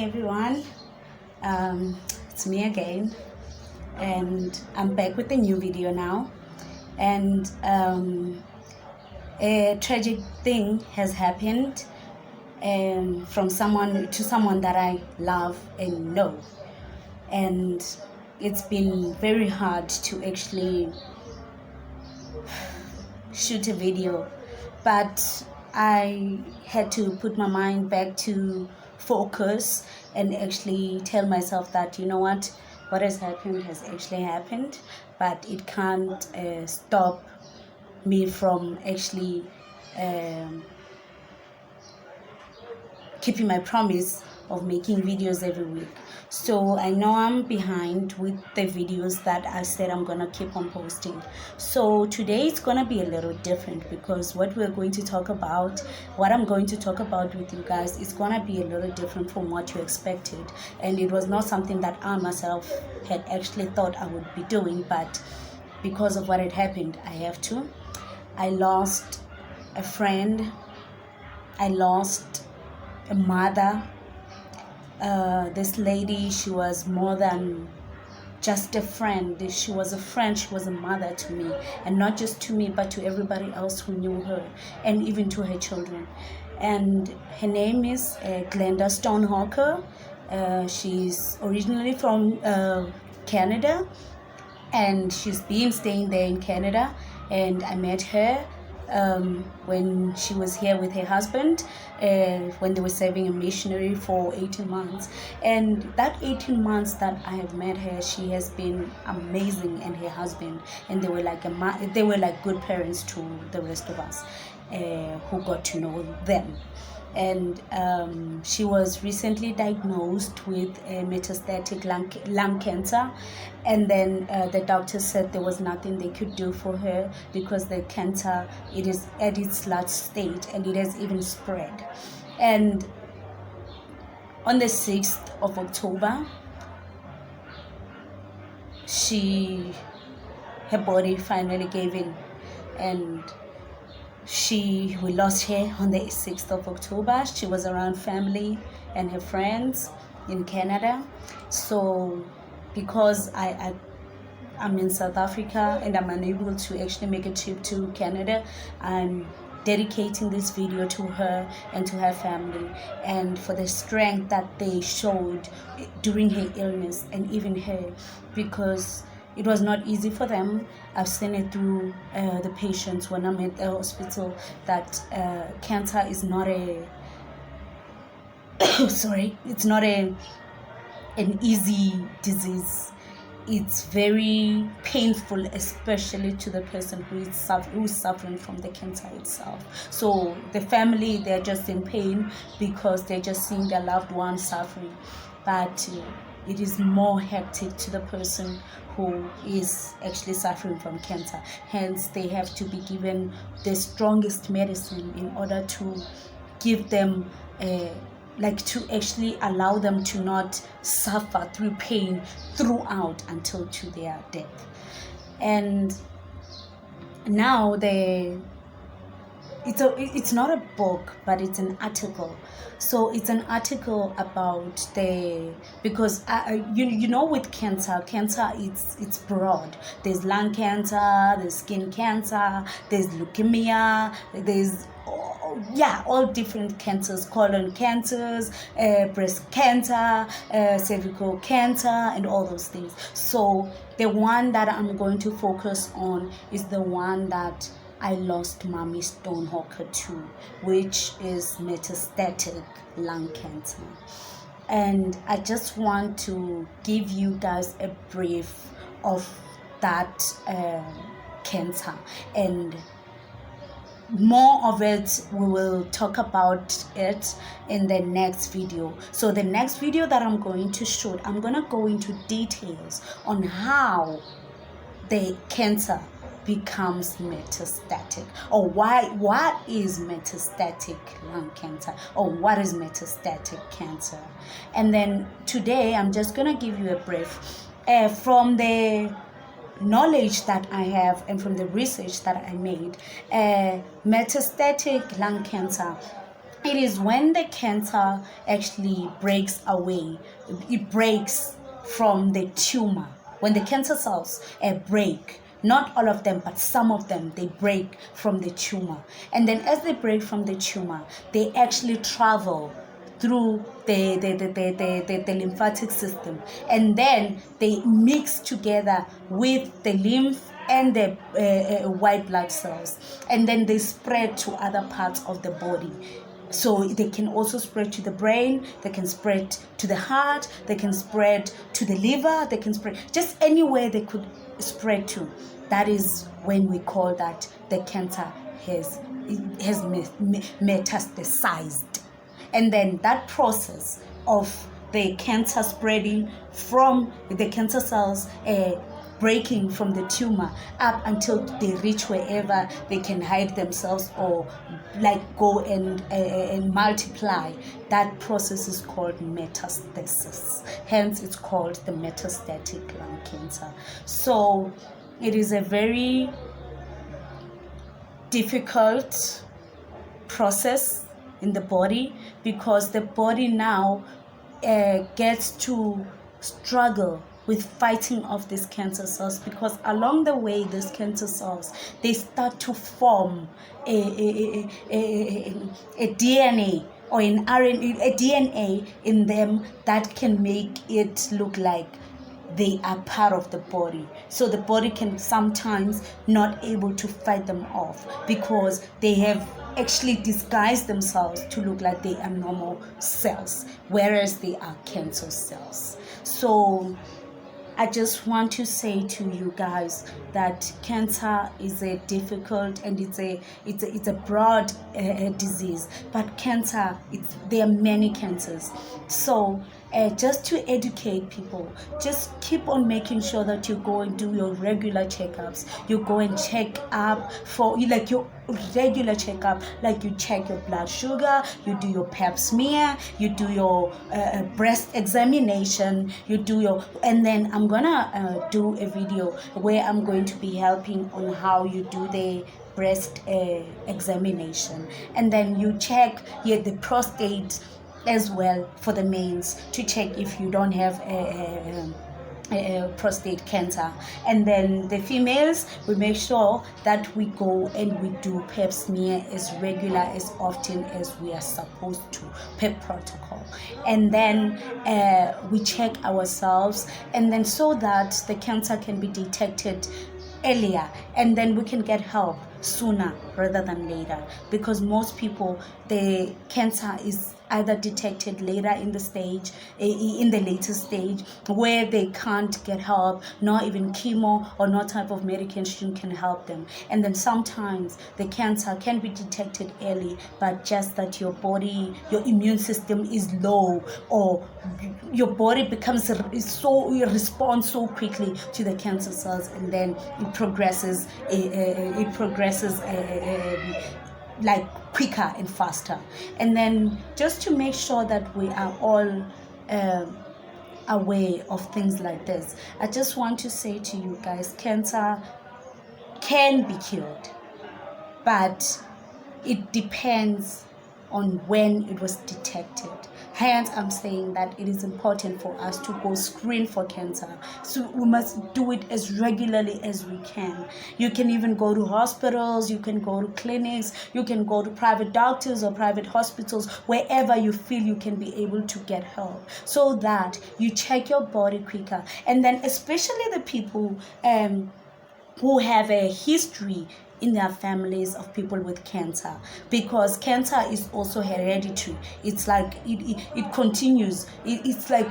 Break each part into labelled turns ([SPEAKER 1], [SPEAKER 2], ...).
[SPEAKER 1] everyone. It's me again, and I'm back with a new video now. And a tragic thing has happened, and from someone that I love and know, and it's been very hard to actually shoot a video, but I had to put my mind back to focus and actually tell myself that, you know what has happened has actually happened, but it can't stop me from actually keeping my promise of making videos every week. So I know I'm behind with the videos that I said I'm gonna keep on posting. So today it's gonna be a little different, because what I'm going to talk about with you guys is gonna be a little different from what you expected, and it was not something that I myself had actually thought I would be doing, but because of what had happened, I have to. I lost a friend, I lost a mother. This lady, she was more than just a friend. She was a friend, she was a mother to me, and not just to me, but to everybody else who knew her, and even to her children. And her name is Glenda Stonehocker. She's originally from Canada, and she's been staying there in Canada, and I met her when she was here with her husband, when they were serving a missionary for 18 months. And that 18 months that I have met her, she has been amazing, and her husband, and they were like good parents to the rest of us who got to know them. And she was recently diagnosed with metastatic lung cancer, and then the doctor said there was nothing they could do for her, because the cancer, it is at its last stage, and it has even spread. And on the 6th of October, her body finally gave in, and we lost her on the 6th of October. She was around family and her friends in Canada. So because I'm in South Africa and I'm unable to actually make a trip to Canada, I'm dedicating this video to her and to her family, and for the strength that they showed during her illness, and even her, because it was not easy for them. I've seen it through the patients when I'm at the hospital, that cancer is not it's not an easy disease. It's very painful, especially to the person who's suffering from the cancer itself. So the family, they're just in pain because they're just seeing their loved one suffering. But it is more hectic to the person who is actually suffering from cancer. Hence, they have to be given the strongest medicine in order to give them to actually allow them to not suffer through pain throughout until to their death. And now it's not a book, but it's an article. So it's an article about because with cancer it's broad. There's lung cancer, there's skin cancer, there's leukemia, there's all different cancers, colon cancers, breast cancer, cervical cancer, and all those things. So the one that I'm going to focus on is the one that I lost Mommy Stonehocker to, which is metastatic lung cancer. And I just want to give you guys a brief of that cancer, and more of it, we will talk about it in the next video. So the next video that I'm going to shoot, I'm going to go into details on how the cancer becomes metastatic, or what is metastatic lung cancer, or what is metastatic cancer. And then today I'm just going to give you a brief from the knowledge that I have and from the research that I made. Metastatic lung cancer it is when the cancer actually breaks away, it breaks from the tumor. When the cancer cells break, not all of them, but some of them, they break from the tumor. And then as they break from the tumor, they actually travel through the lymphatic system, and then they mix together with the lymph and the white blood cells, and then they spread to other parts of the body. So they can also spread to the brain, they can spread to the heart, they can spread to the liver, they can spread just anywhere they could spread to. That is when we call that the cancer has metastasized. And then that process of the cancer spreading from the cancer cells breaking from the tumor up until they reach wherever they can hide themselves or like go and multiply, that process is called metastasis. Hence it's called the metastatic lung cancer. So it is a very difficult process in the body, because the body now gets to struggle with fighting off these cancer cells, because along the way these cancer cells, they start to form a DNA or an RNA, a DNA in them that can make it look like they are part of the body. So the body can sometimes not able to fight them off because they have actually disguised themselves to look like they are normal cells, whereas they are cancer cells. So I just want to say to you guys that cancer is a difficult and it's a broad disease. But cancer, there are many cancers. So just to educate people, just keep on making sure that you go and do your regular checkups. You go and check up for like your regular checkup, like you check your blood sugar, you do your pap smear, you do your breast examination, you do your, and then I'm gonna do a video where I'm going to be helping on how you do the breast examination, and then you check the prostate as well for the males to check if you don't have prostate cancer. And then the females, we make sure that we go and we do pap smear as regular, as often as we are supposed to, per protocol. And then we check ourselves, and then so that the cancer can be detected earlier, and then we can get help sooner rather than later, because most people, the cancer is either detected later in the stage, in the later stage, where they can't get help, nor even chemo or no type of medication can help them. And then sometimes the cancer can be detected early, but just that your body, your immune system is low, or your body becomes it responds so quickly to the cancer cells, and then it progresses like quicker and faster. And then just to make sure that we are all aware of things like this, I just want to say to you guys, cancer can be cured, but it depends on when it was detected. Hence, I'm saying that it is important for us to go screen for cancer. So we must do it as regularly as we can. You can even go to hospitals, you can go to clinics, you can go to private doctors or private hospitals, wherever you feel you can be able to get help, so that you check your body quicker. And then especially the people who have a history in their families of people with cancer, because cancer is also hereditary. It's like it continues. It's like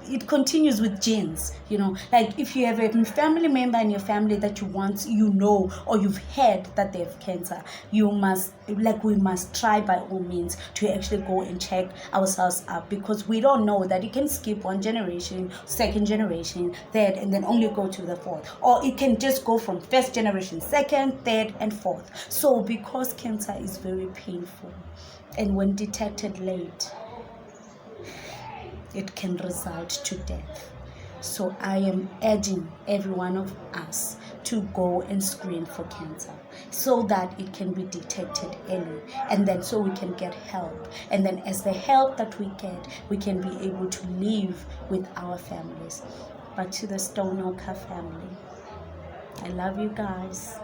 [SPEAKER 1] it continues with genes, you know. Like if you have a family member in your family that you know or you've heard that they have cancer, we must try by all means to actually go and check ourselves up, because we don't know that it can skip one generation, second generation, third, and then only go to the fourth, or it can just go from first generation, second, third, and fourth. So because cancer is very painful, and when detected late, it can result to death. So I am urging every one of us to go and screen for cancer. so that it can be detected early, and then so we can get help, and then as the help that we get, we can be able to live with our families. But to the Stonehocker family, I love you guys.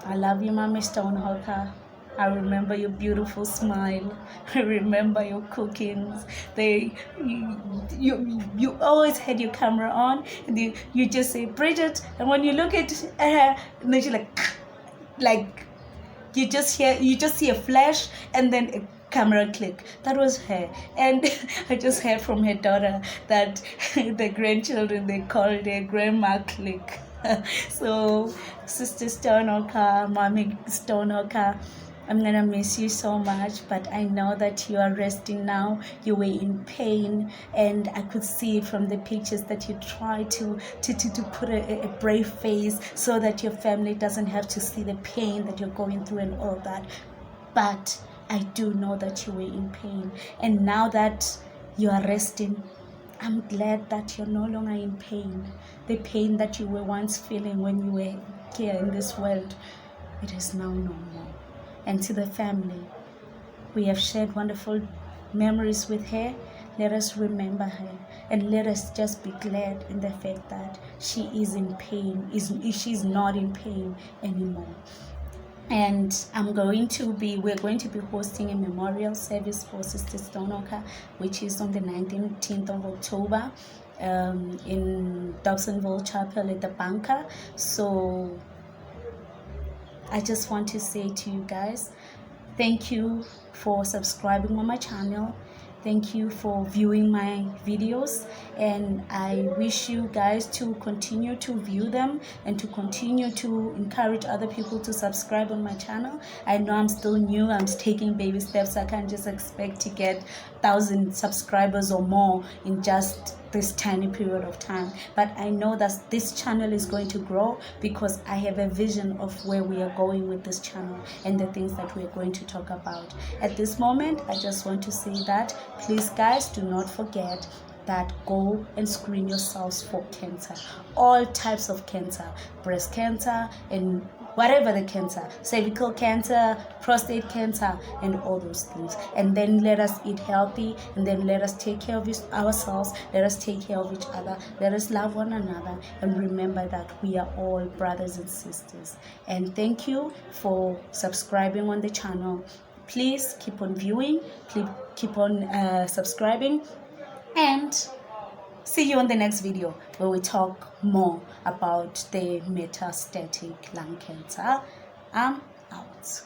[SPEAKER 1] I love you, Mommy Stonehocker. I remember your beautiful smile. I remember your cookings. You always had your camera on, and you just say Bridget, and when you look at her, and then she's like you just see a flash, and then a camera click. That was her. And I just heard from her daughter that the grandchildren, they called their grandma click. So Sister Stonehocker, Mommy Stonehocker, I'm gonna miss you so much, but I know that you are resting now. You were in pain, and I could see from the pictures that you try to put a brave face so that your family doesn't have to see the pain that you're going through and all that. But I do know that you were in pain, and now that you are resting, I'm glad that you're no longer in pain. The pain that you were once feeling when you were here in this world, it is now no more. And to the family, we have shared wonderful memories with her. Let us remember her, and let us just be glad in the fact that she is in pain, she's not in pain anymore. And we're going to be hosting a memorial service for Sister Stonehocker, which is on the 19th of October in Dobsonville Chapel at the bunker. So I just want to say to you guys, thank you for subscribing on my channel. Thank you for viewing my videos, and I wish you guys to continue to view them and to continue to encourage other people to subscribe on my channel. I know I'm still new, I'm taking baby steps. I can't just expect to get 1,000 subscribers or more in just this tiny period of time, but I know that this channel is going to grow because I have a vision of where we are going with this channel and the things that we are going to talk about. At this moment, I just want to say that please guys, do not forget that go and screen yourselves for cancer, all types of cancer, breast cancer and whatever the cancer, cervical cancer, prostate cancer, and all those things. And then let us eat healthy, and then let us take care of ourselves, let us take care of each other, let us love one another, and remember that we are all brothers and sisters. And thank you for subscribing on the channel. Please keep on viewing, please keep on subscribing, and see you on the next video where we talk more about the metastatic lung cancer. I'm out.